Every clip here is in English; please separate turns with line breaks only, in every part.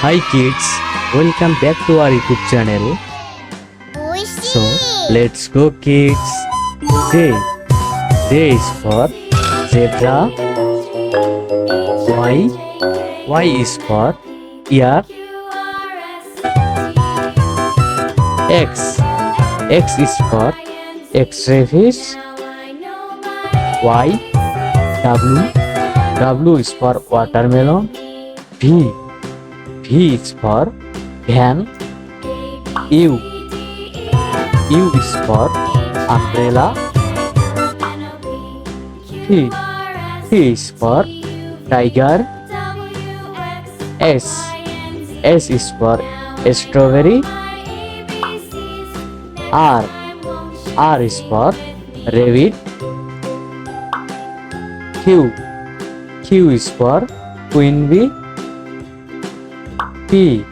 Hi kids, welcome back to our YouTube channel. So let's go kids. J. J is for zebra. Y. Y is for ear. X. X is for X-ray fish. Y. W. W is for watermelon. V. V is for van. U. U is for umbrella. T. T is for tiger. S. S is for strawberry. R. R is for rabbit. Q. Q is for queen bee. P.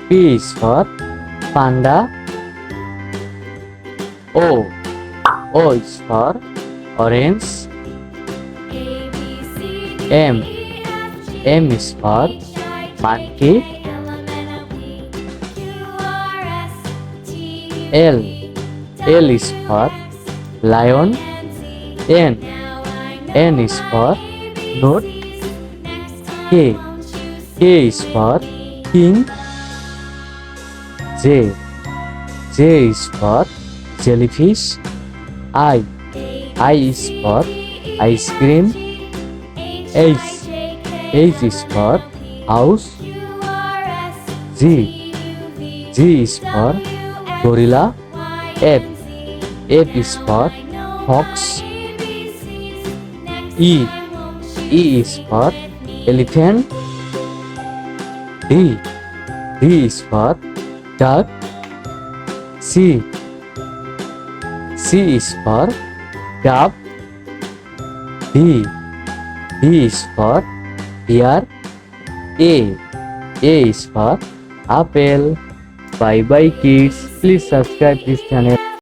P is for panda. O. O is for orange. M. M is for monkey. L. L is for lion. N. N is for nut. K. K is for king. J. J is for jellyfish. I. I is for ice cream. H. H is for house. G. G is for gorilla. F. F is for fox. E. E is for elephant. D. D is for duck. C. C is for dove. D. D is for deer. A. A is for apple. Bye bye kids. Please subscribe this channel.